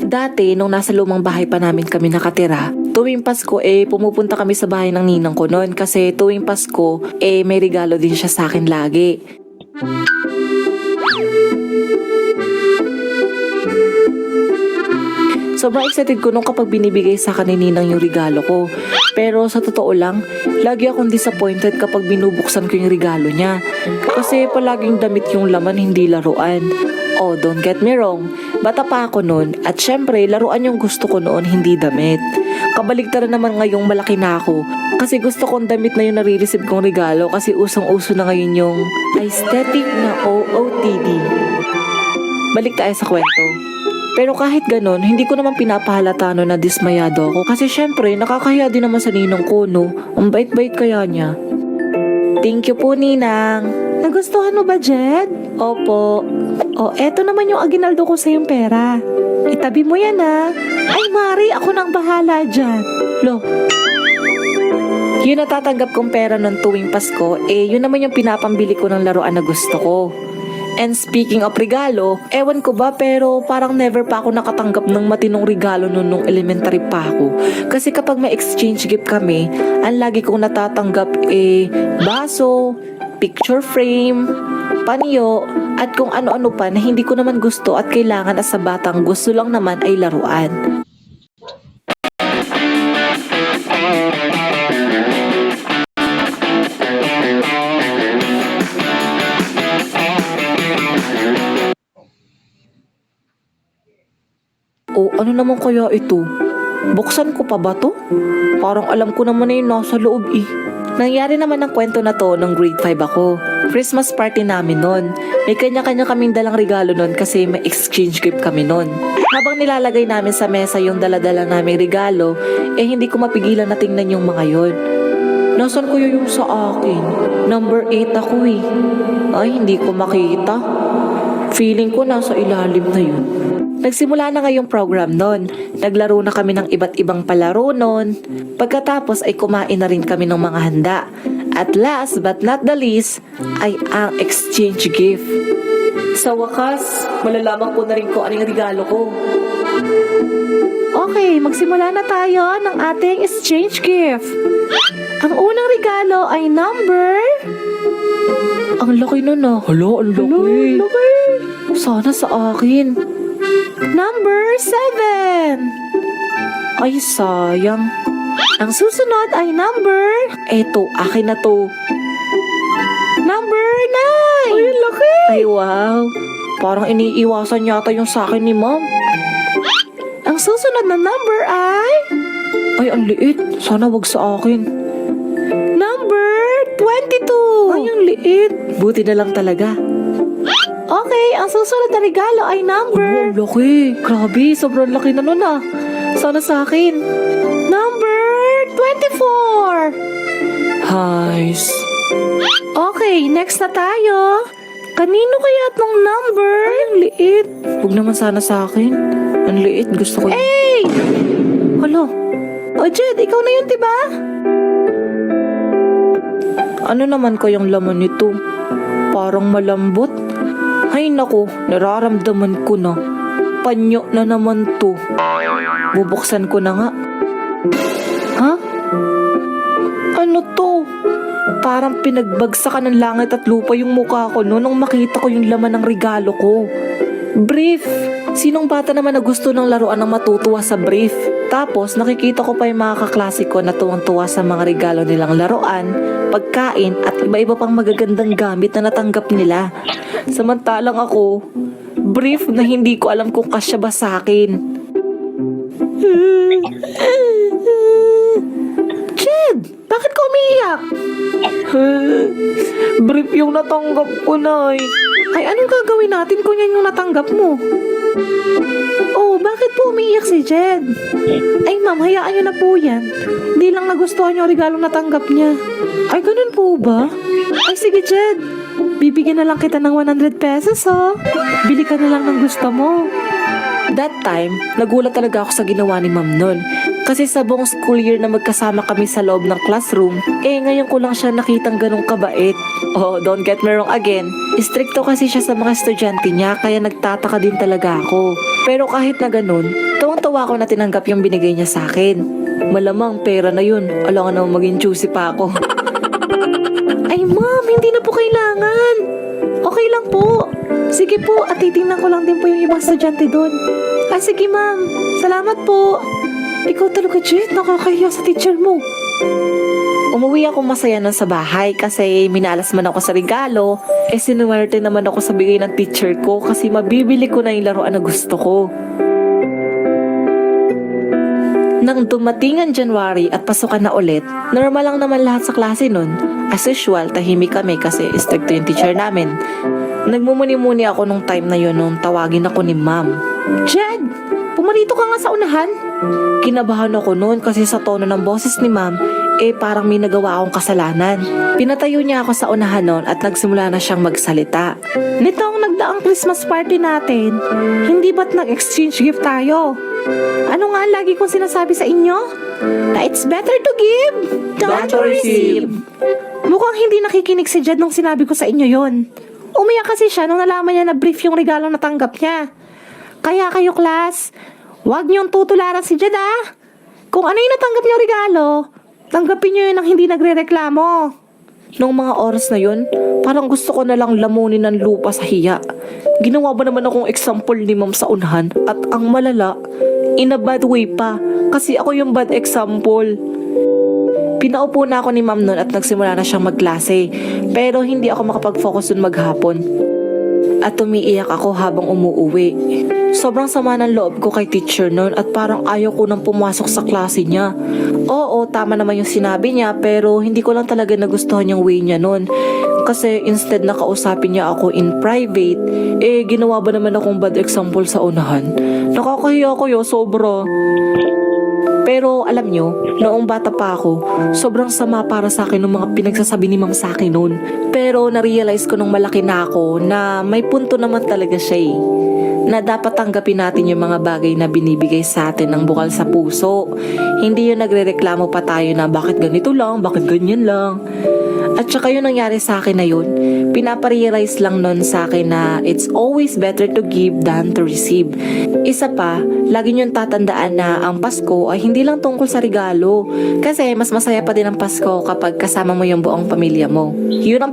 Dati, nung nasa lumang bahay pa namin kami nakatira, tuwing Pasko pumupunta kami sa bahay ng ninang ko noon kasi tuwing Pasko may regalo din siya sa akin lagi. Sobrang excited ko nung kapag binibigay sa akin ni ninang yung regalo ko. Pero sa totoo lang, lagi akong disappointed kapag binubuksan ko yung regalo niya. Kasi palaging damit yung laman, hindi laruan. Oh, don't get me wrong, bata pa ako noon at syempre laruan yung gusto ko noon, hindi damit. Kabaligtaran naman ngayong malaki na ako kasi gusto kong damit na yung nare-receive kong regalo kasi usong-uso na ngayon yung aesthetic na OOTD. Balik tayo sa kwento. Pero kahit ganun, hindi ko naman pinapahalata no na dismayado ako kasi syempre nakakahiya din naman sa ninong ko, no? Ang bait-bait kaya niya. Thank you po, ninang. Nagustuhan mo ba, Jed? Opo. O, eto naman yung aginaldo ko sa yung pera. Itabi mo yan, ha? Ay, Mari, ako nang bahala dyan. Lo. Yung natatanggap kong pera ng tuwing Pasko, yun naman yung pinapambili ko ng laruan na gusto ko. And speaking of regalo, ewan ko ba pero parang never pa ako nakatanggap ng matinong regalo nung elementary pa ako. Kasi kapag may exchange gift kami, ang lagi kong natatanggap baso, picture frame, panyo, at kung ano-ano pa na hindi ko naman gusto at kailangan as sa batang gusto lang naman ay laruan. O ano naman kaya ito? Buksan ko pa ba to? Parang alam ko naman na yung nasa loob eh. Nangyari naman ang kwento na to nung grade 5 ako. Christmas party namin nun. May kanya-kanya kaming dalang regalo nun kasi may exchange gift kami nun. Habang nilalagay namin sa mesa yung daladala naming regalo, hindi ko mapigilan na tingnan yung mga yon. Nasaan ko yung sa akin? Number 8 ako eh. Ay, hindi ko makita. Feeling ko nasa ilalim na yun. Nagsimula na ngayong program nun. Naglaro na kami ng iba't ibang palaro nun. Pagkatapos ay kumain na rin kami ng mga handa. At last but not the least ay ang exchange gift. Sa wakas, malalaman ko na rin kung anong regalo ko. Okay, magsimula na tayo ng ating exchange gift. Ang unang regalo ay number... Ang laki nun ah. Hala, ang laki. Sana sa akin. Number 7. Ay, sayang. Ang susunod ay number... Eto, akin na to. Number 9. Ay, laki. Ay, wow. Parang iniiwasan yata yung sa akin ni mom. Ang susunod na number ay... Ay, ang liit. Sana wag sa akin. Number 22. Ay, ang liit. Buti na lang talaga. Okay, ang susunod na regalo ay number... Oh, laki. Grabe, sobrang laki na nun ah. Sana sa akin. Number 24. Highs. Okay, next na tayo. Kanino kaya itong number? Ay, ang liit. Huwag naman sana sa akin. Ang liit, gusto ko. Hey! Hala. O, Jed, ikaw na yun, diba? Ano naman kayang laman nito? Parang malambot. Ay nako, nararamdaman ko na. Panyo na naman to. Bubuksan ko na nga. Ha? Ano to? Parang pinagbagsakan ng langit at lupa yung mukha ko nung makita ko yung laman ng regalo ko. Brief. Sinong bata naman na gusto ng laruan ng matutuwa sa brief? Tapos nakikita ko pa yung mga kaklase ko na tuwang-tuwa sa mga regalo nilang laruan, pagkain at iba-iba pang magagandang gamit na natanggap nila. Samantalang ako, brief na hindi ko alam kung kasya ba sa akin. Jed, bakit ka umiiyak? Brief yung natanggap ko, Nay. Ay, anong gagawin natin kung yan yung natanggap mo? Oh, bakit po umiiyak si Jed? Ay, ma'am, hayaan niyo na po yan. Hindi lang nagustuhan yung regalong natanggap niya. Ay, ganun po ba? Ay, sige, Jed. Bibigyan na lang kita ng 100 pesos, oh. Bili ka na lang ng gusto mo. That time, nagulat talaga ako sa ginawa ni ma'am nun. Kasi sa buong school year na magkasama kami sa loob ng classroom, ngayon ko lang siya nakitang ganong kabait. Oh, don't get me wrong again. Stricto kasi siya sa mga estudyante niya kaya nagtataka din talaga ako. Pero kahit na ganun, tuwang-tuwa ako na tinanggap yung binigay niya sa akin. Malamang pera na yun. Alam ka naman maging choosy pa ako. Ay ma'am, hindi na po kailangan. Okay lang po. Sige po, at titingnan ko lang din po yung ibang estudyante doon. Sige ma'am, salamat po. Ikaw talaga, Jet, nakakahiya sa teacher mo. Umuwi ako masaya nun sa bahay kasi minalas man ako sa regalo. Sinuwerte naman ako sa bigay ng teacher ko kasi mabibili ko na yung laruan na gusto ko. Nang dumating ang January at pasukan na ulit, normal lang naman lahat sa klase nun. As usual, tahimik kami kasi stricto yung teacher namin. Nagmumuni-muni ako nung time na yun nung tawagin ako ni ma'am. Jed, pumarito ka nga sa unahan. Kinabahan ako noon kasi sa tono ng boses ni ma'am, parang may nagawa akong kasalanan. Pinatayo niya ako sa unahan noon at nagsimula na siyang magsalita. Nitong nagdaang Christmas party natin, hindi ba't nag-exchange gift tayo? Ano nga lagi kong sinasabi sa inyo? Na it's better to give than to receive. Mukhang hindi nakikinig si Jed nung sinabi ko sa inyo yon. Umiyak kasi siya nung nalaman niya na brief yung regalo na tanggap niya. Kaya kayo class, huwag niyong tutularan si Jed ah. Kung ano yung natanggap niyong regalo, tanggapin niyo yun nang hindi nagre-reklamo. Noong mga oras na yun, parang gusto ko na lang lamunin ng lupa sa hiya. Ginawa ba naman akong example ni ma'am sa unahan at ang malala, in a bad way pa kasi ako yung bad example. Pinaupo na ako ni ma'am noon at nagsimula na siyang magklase pero hindi ako makapag-focus dun maghapon. At umiiyak ako habang umuuwi. Sobrang sama ng loob ko kay teacher noon at parang ayaw ko nang pumasok sa klase niya. Oo, tama naman yung sinabi niya pero hindi ko lang talaga nagustuhan yung way niya noon. Kasi instead na kausapin niya ako in private, ginawa ba naman akong bad example sa unahan? Nakakahiya ko yun, sobra. Pero alam nyo, noong bata pa ako, sobrang sama para sa akin ng mga pinagsasabi ni ma'am sa akin noon. Pero na-realize ko nung malaki na ako na may punto naman talaga siya na dapat tanggapin natin yung mga bagay na binibigay sa atin ng bukal sa puso. Hindi yung nagrereklamo pa tayo na bakit ganito lang, bakit ganyan lang. At saka yung nangyari sa akin na yun, pinaparealize lang nun sa akin na it's always better to give than to receive. Isa pa, lagi niyong tatandaan na ang Pasko ay hindi lang tungkol sa regalo. Kasi mas masaya pa din ang Pasko kapag kasama mo yung buong pamilya mo. Yun ang